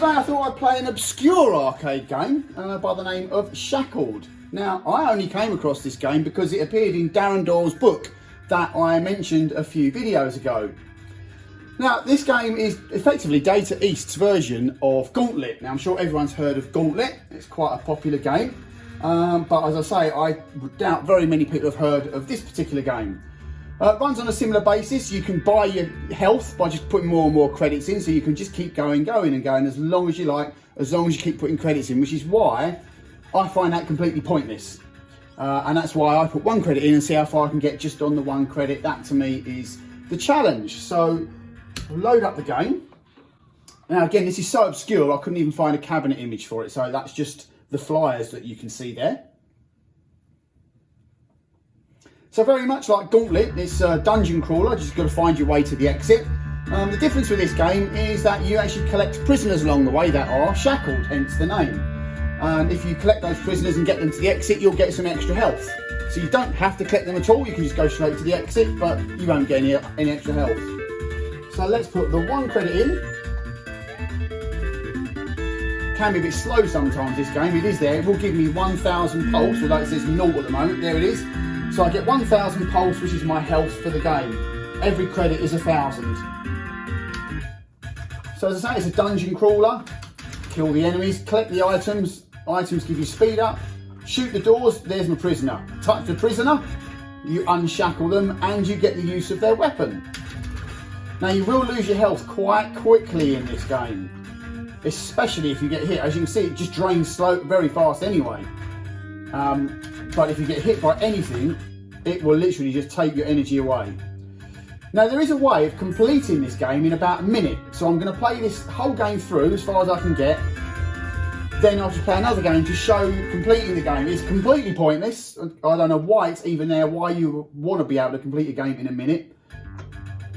today I thought I'd play an obscure arcade game by the name of Shackled. Now, I only came across this game because it appeared in Darren Doyle's book that I mentioned a few videos ago. Now, this game is effectively Data East's version of Gauntlet. Now, I'm sure everyone's heard of Gauntlet. It's quite a popular game. But as I say, I doubt very many people have heard of this particular game. It runs on a similar basis. You can buy your health by just putting more and more credits in, so you can just keep going as long as you like, as long as you keep putting credits in, which is why I find that completely pointless. And that's why I put 1 credit in and see how far I can get just on the 1 credit. That to me is the challenge. So we'll load up the game. Now again, this is so obscure I couldn't even find a cabinet image for it, so that's just the flyers that you can see there. So very much like Gauntlet, it's a dungeon crawler, just got to find your way to the exit. The difference with this game is that you actually collect prisoners along the way that are shackled, hence the name. And if you collect those prisoners and get them to the exit, you'll get some extra health. So you don't have to collect them at all, you can just go straight to the exit, but you won't get any extra health. So let's put the 1 credit in. Can be a bit slow sometimes, this game. It is there. It will give me 1,000 pulse, although it says 0 at the moment. There it is. So I get 1,000 pulse, which is my health for the game. Every credit is 1,000. So as I say, it's a dungeon crawler. Kill the enemies, collect the items. Items give you speed up. Shoot the doors. There's my prisoner. Touch the prisoner. You unshackle them, and you get the use of their weapon. Now you will lose your health quite quickly in this game, especially if you get hit. As you can see, it just drains very fast anyway. But if you get hit by anything, it will literally just take your energy away. Now there is a way of completing this game in about a minute. So I'm going to play this whole game through as far as I can get. Then I'll just play another game to show completing the game. It's completely pointless. I don't know why it's even there, why you want to be able to complete a game in a minute.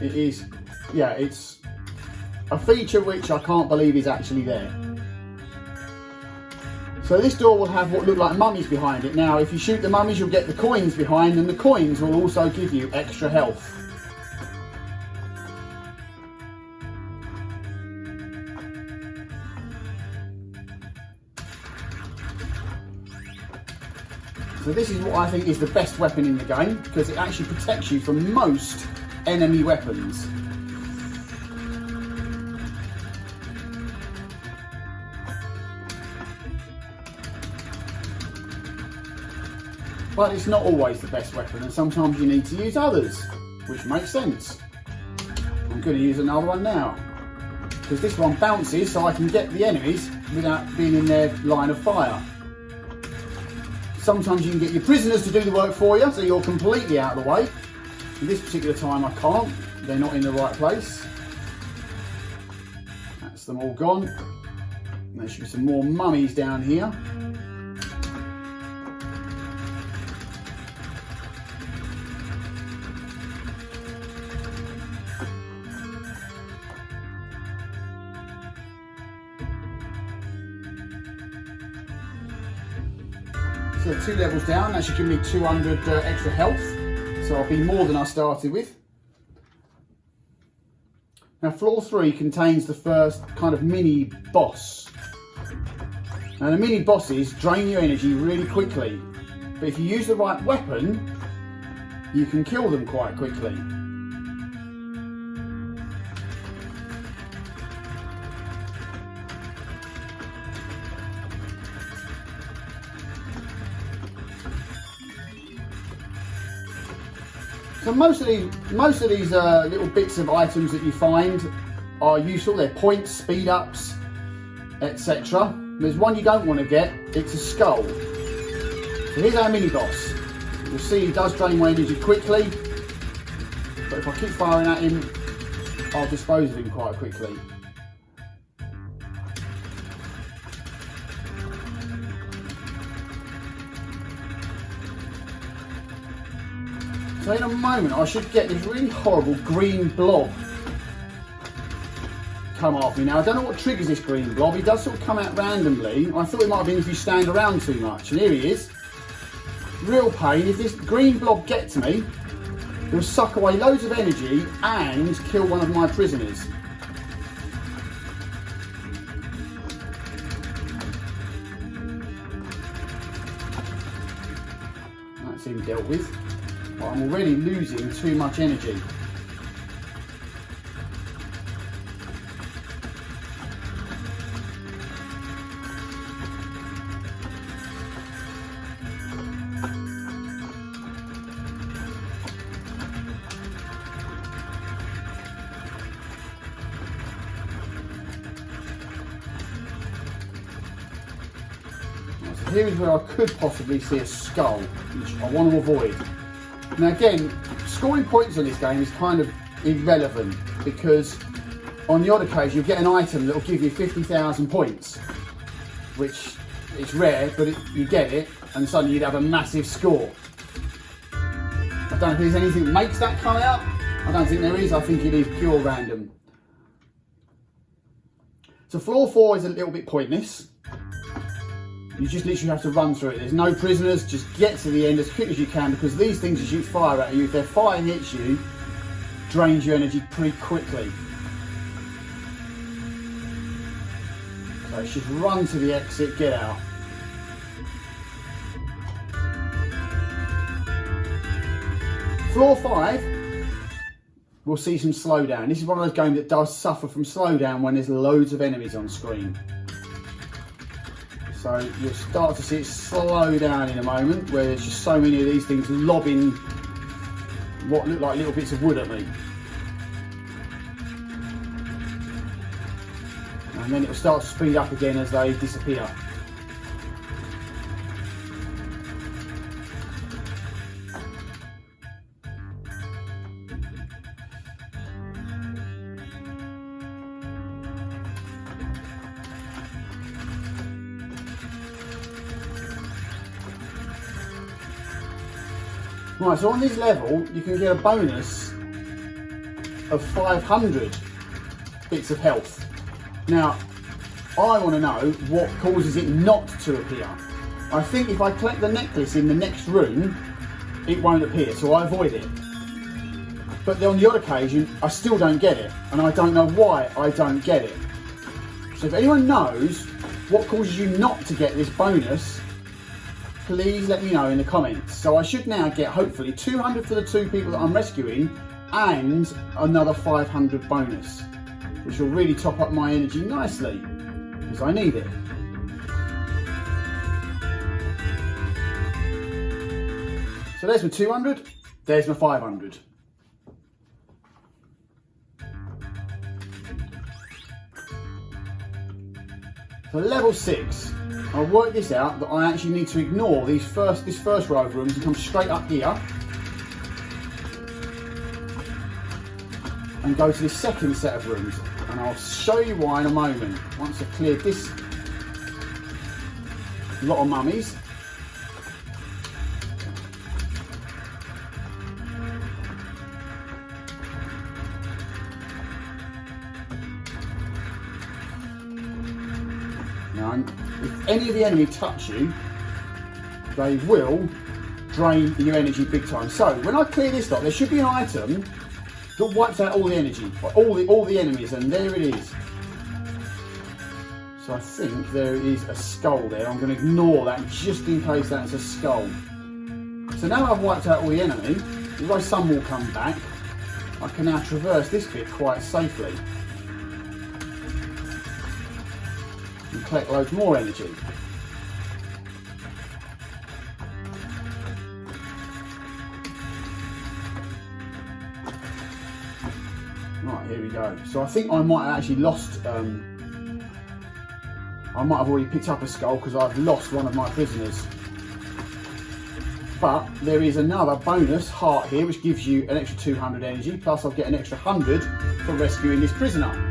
It is, yeah, it's a feature which I can't believe is actually there. So this door will have what look like mummies behind it. Now if you shoot the mummies, you'll get the coins behind, and the coins will also give you extra health. So this is what I think is the best weapon in the game, because it actually protects you from most enemy weapons. But it's not always the best weapon, and sometimes you need to use others, which makes sense. I'm going to use another one now, because this one bounces so I can get the enemies without being in their line of fire. Sometimes you can get your prisoners to do the work for you, so you're completely out of the way. And this particular time I can't, they're not in the right place. That's them all gone. And there should be some more mummies down here. So 2 levels down, that should give me 200 extra health. So I'll be more than I started with. Now floor 3 contains the first kind of mini boss. Now the mini bosses drain your energy really quickly, but if you use the right weapon, you can kill them quite quickly. So most of these little bits of items that you find are useful. They're points, speed ups, etc. There's one you don't want to get. It's a skull. So here's our mini boss. You'll see he does drain my energy quickly, but if I keep firing at him, I'll dispose of him quite quickly. So in a moment I should get this really horrible green blob come off me. Now I don't know what triggers this green blob. He does sort of come out randomly. I thought it might have been if you stand around too much. And here he is. Real pain. If this green blob gets to me, it'll suck away loads of energy and kill one of my prisoners. That's him dealt with. But I'm already losing too much energy. Here is where I could possibly see a skull, which I want to avoid. Now again, scoring points on this game is kind of irrelevant because on the odd occasion you'll get an item that will give you 50,000 points, which is rare, but you get it and suddenly you'd have a massive score. I don't know if there's anything that makes that come out. I don't think there is, I think it is pure random. So floor 4 is a little bit pointless. You just literally have to run through it. There's no prisoners, just get to the end as quick as you can because these things as you fire at you, if their fire hits you, drains your energy pretty quickly. So it's just run to the exit, get out. Floor 5, we'll see some slowdown. This is one of those games that does suffer from slowdown when there's loads of enemies on screen. So you'll start to see it slow down in a moment where there's just so many of these things lobbing what look like little bits of wood at me. And then it'll start to speed up again as they disappear. Right, so on this level, you can get a bonus of 500 bits of health. Now, I want to know what causes it not to appear. I think if I collect the necklace in the next room, it won't appear, so I avoid it. But on the odd occasion, I still don't get it, and I don't know why I don't get it. So if anyone knows what causes you not to get this bonus, please let me know in the comments. So I should now get hopefully 200 for the 2 people that I'm rescuing and another 500 bonus, which will really top up my energy nicely because I need it. So there's my 200, there's my 500. So level 6. I'll work this out that I actually need to ignore this first row of rooms and come straight up here and go to this second set of rooms, and I'll show you why in a moment once I've cleared this lot of mummies. Now, if any of the enemy touch you, they will drain your energy big time. So when I clear this lot, there should be an item that wipes out all the energy, all the enemies, and there it is. So I think there is a skull there. I'm going to ignore that just in case that's a skull. So now I've wiped out all the enemy, although some will come back, I can now traverse this bit quite safely and collect loads more energy. Right, here we go. So I think I might have actually lost, I might have already picked up a skull because I've lost one of my prisoners. But there is another bonus heart here which gives you an extra 200 energy, plus I'll get an extra 100 for rescuing this prisoner.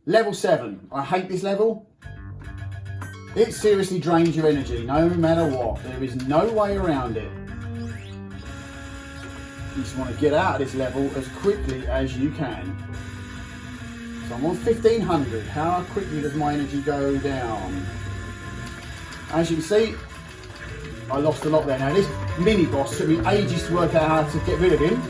Level 7. I hate this level. It seriously drains your energy no matter what. There is no way around it. You just want to get out of this level as quickly as you can. So I'm on 1500. How quickly does my energy go down? As you can see, I lost a lot there. Now this mini boss took me ages to work out how to get rid of him.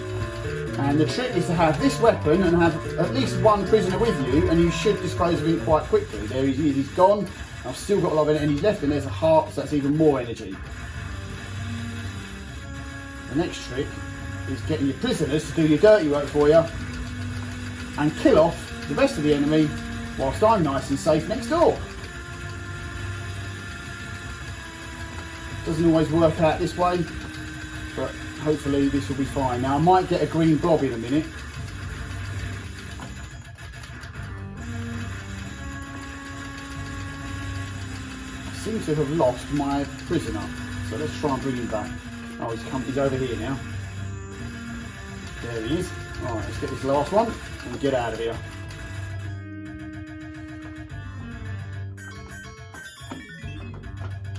And the trick is to have this weapon and have at least one prisoner with you, and you should dispose of him quite quickly. There he is, he's gone. I've still got a lot of energy left, and there's a heart, so that's even more energy. The next trick is getting your prisoners to do your dirty work for you and kill off the rest of the enemy whilst I'm nice and safe next door. Doesn't always work out this way, but hopefully this will be fine. Now I might get a green blob in a minute. I seem to have lost my prisoner, so let's try and bring him back. Oh, he's over here now. There he is. Alright, let's get this last one and get out of here.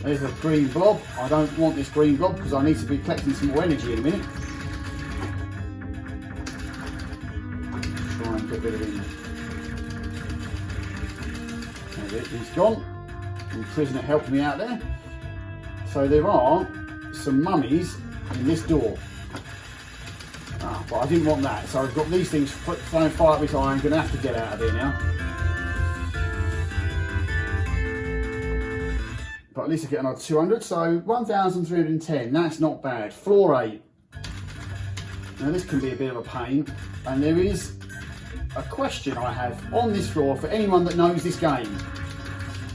There's a green blob. I don't want this green blob because I need to be collecting some more energy in a minute. Try and get rid of him. There it is, he's gone. The prisoner helped me out there. So there are some mummies in this door. But I didn't want that, so I've got these things flying fire up me, so I'm going to have to get out of here now. But at least I get another 200, so 1,310, that's not bad. Floor 8. Now this can be a bit of a pain, and there is a question I have on this floor for anyone that knows this game.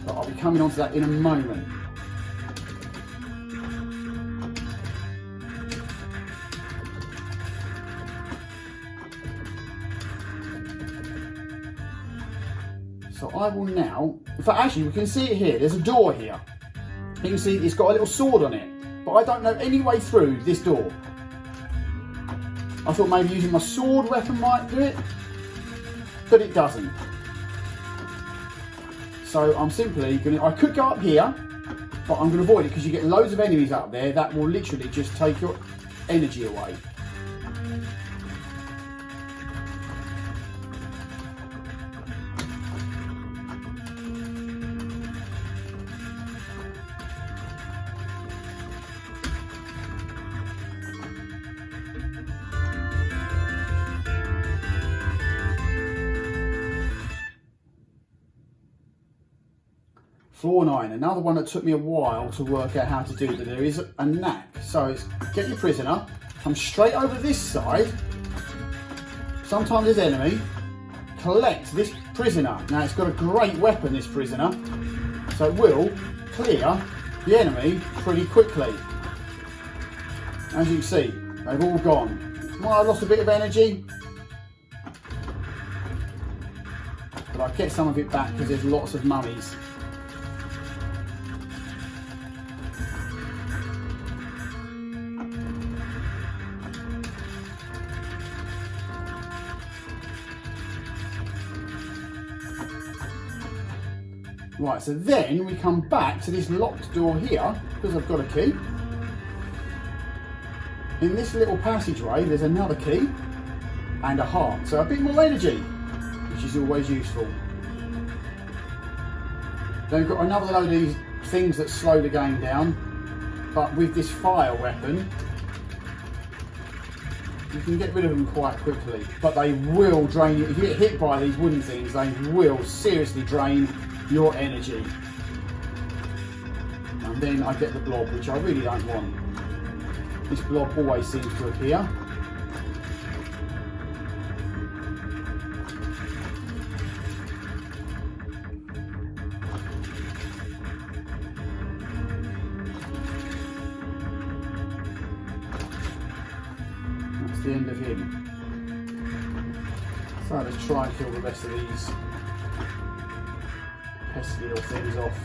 But I'll be coming on to that in a moment. So I will now, in fact actually we can see it here, there's a door here. You can see it's got a little sword on it, but I don't know any way through this door. I thought maybe using my sword weapon might do it, but it doesn't. So I'm simply going to, I could go up here, but I'm going to avoid it because you get loads of enemies up there that will literally just take your energy away. Floor 9, another one that took me a while to work out how to do, but there is a knack. So it's get your prisoner, come straight over this side, sometimes there's enemy, collect this prisoner. Now it's got a great weapon, this prisoner, so it will clear the enemy pretty quickly. As you can see, they've all gone. Might have lost a bit of energy, but I get some of it back because there's lots of mummies. Right, so then we come back to this locked door here, because I've got a key. In this little passageway, there's another key and a heart, so a bit more energy, which is always useful. Then we've got another load of these things that slow the game down, but with this fire weapon, you can get rid of them quite quickly, but they will drain you. If you get hit by these wooden things, they will seriously drain your energy. And then I get the blob, which I really don't want. This blob always seems to appear. That's the end of him. So let's try and kill the rest of these pesky little things off.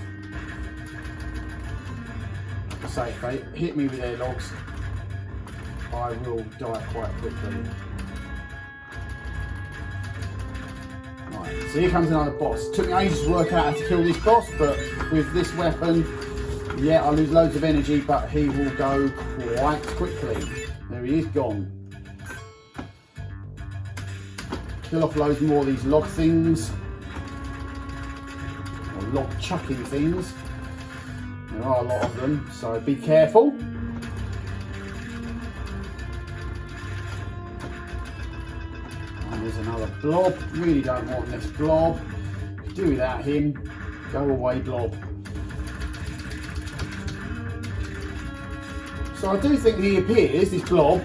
So if they hit me with their logs, I will die quite quickly. Right, so here comes another boss. It took me ages to work out how to kill this boss, but with this weapon, yeah, I lose loads of energy, but he will go quite quickly. There he is, gone. Kill off loads more of these log things. Log chucking things. There are a lot of them, so be careful. And there's another blob. Really don't want this blob. Do without him. Go away, blob. So I do think he appears, this blob,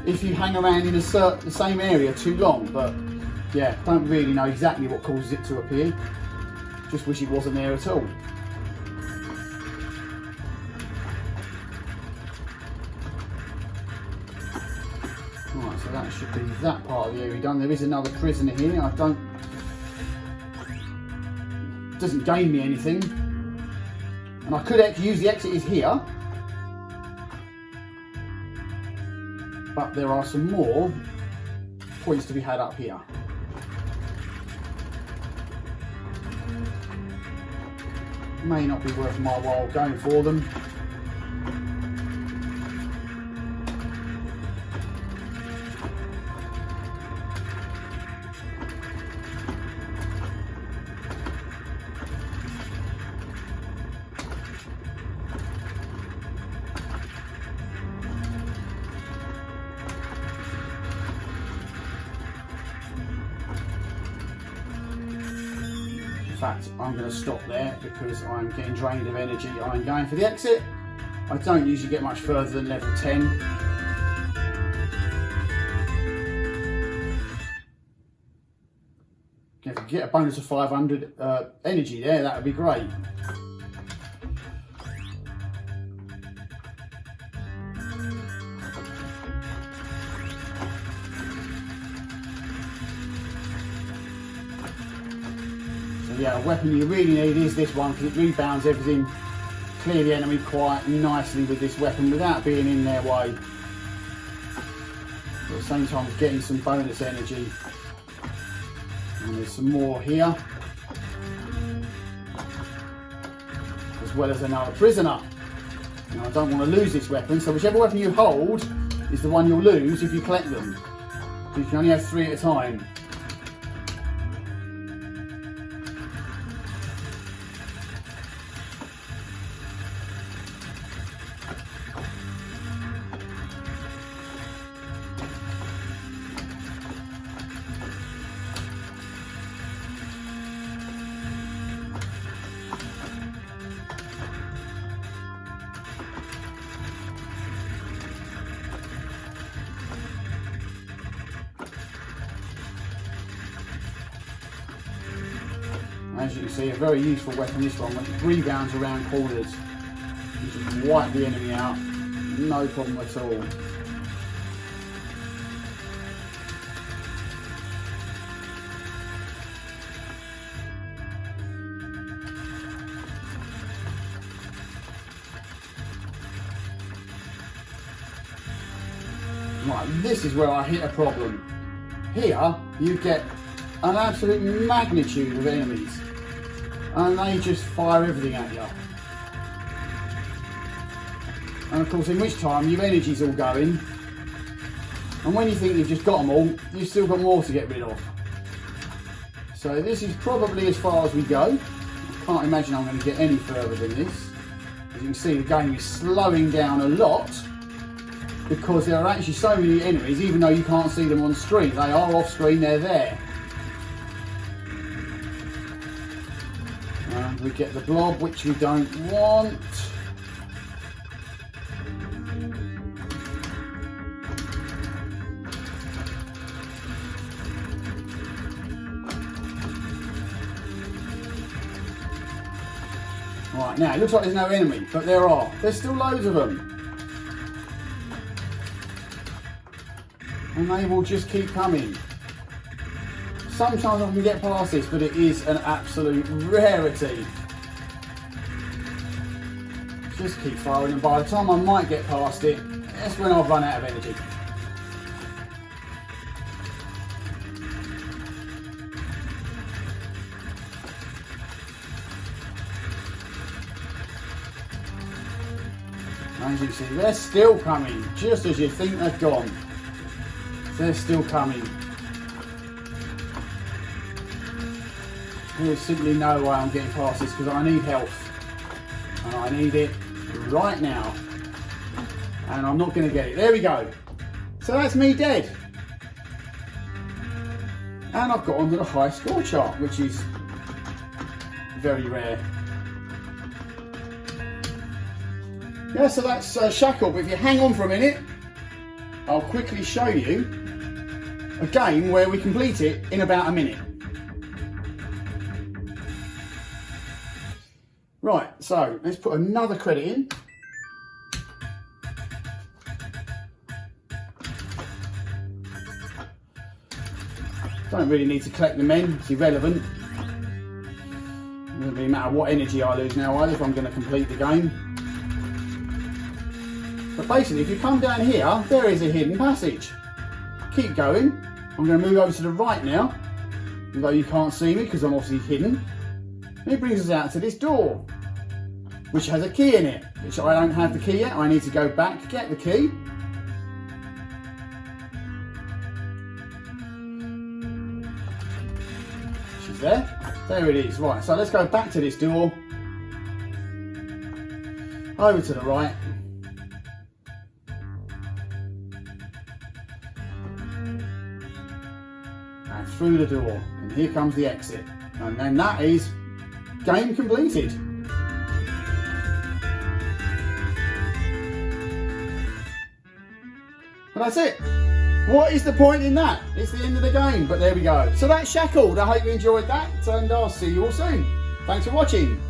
if you hang around in the same area too long, but yeah, don't really know exactly what causes it to appear. Just wish it wasn't there at all. Right, so that should be that part of the area done. There is another prisoner here. Doesn't gain me anything. And I could actually use the exit is here. But there are some more points to be had up here. May not be worth my while going for them. In fact, I'm going to stop there because I'm getting drained of energy. I'm going for the exit. I don't usually get much further than level 10. If I get a bonus of 500 energy there, that would be great. Yeah, a weapon you really need is this one because it rebounds everything. Clear the enemy quite nicely with this weapon without being in their way. But at the same time, getting some bonus energy. And there's some more here. As well as another prisoner. Now I don't want to lose this weapon, so whichever weapon you hold is the one you'll lose if you collect them. You can only have 3 at a time. As you can see, a very useful weapon this one, when it rebounds around corners. You just wipe the enemy out, no problem at all. Right, this is where I hit a problem. Here, you get an absolute magnitude of enemies. And they just fire everything at you. And of course, in which time your energy's all going. And when you think you've just got them all, you've still got more to get rid of. So this is probably as far as we go. I can't imagine I'm going to get any further than this. As you can see, the game is slowing down a lot because there are actually so many enemies, even though you can't see them on screen. They are off screen, they're there. And we get the blob, which we don't want. Right, now it looks like there's no enemy, but there are. There's still loads of them. And they will just keep coming. Sometimes I can get past this, but it is an absolute rarity. Just keep firing, and by the time I might get past it, that's when I've run out of energy. As you see, they're still coming, just as you think they've gone. They're still coming. There's simply no way I'm getting past this because I need health. And I need it right now. And I'm not going to get it. There we go. So that's me dead. And I've got onto the high score chart, which is very rare. Yeah, so that's Shackled. But if you hang on for a minute, I'll quickly show you a game where we complete it in about a minute. Right, so let's put another credit in. Don't really need to collect the men, it's irrelevant. It doesn't really matter what energy I lose now either if I'm going to complete the game. But basically, if you come down here, there is a hidden passage. Keep going. I'm going to move over to the right now, although you can't see me because I'm obviously hidden. And it brings us out to this door, which has a key in it, which I don't have the key yet. I need to go back, get the key. She's there. There it is. Right, so let's go back to this door. Over to the right. And through the door. And here comes the exit. And then that is game completed. But that's it. What is the point in that? It's the end of the game, but there we go. So that's Shackled. I hope you enjoyed that, and I'll see you all soon. Thanks for watching.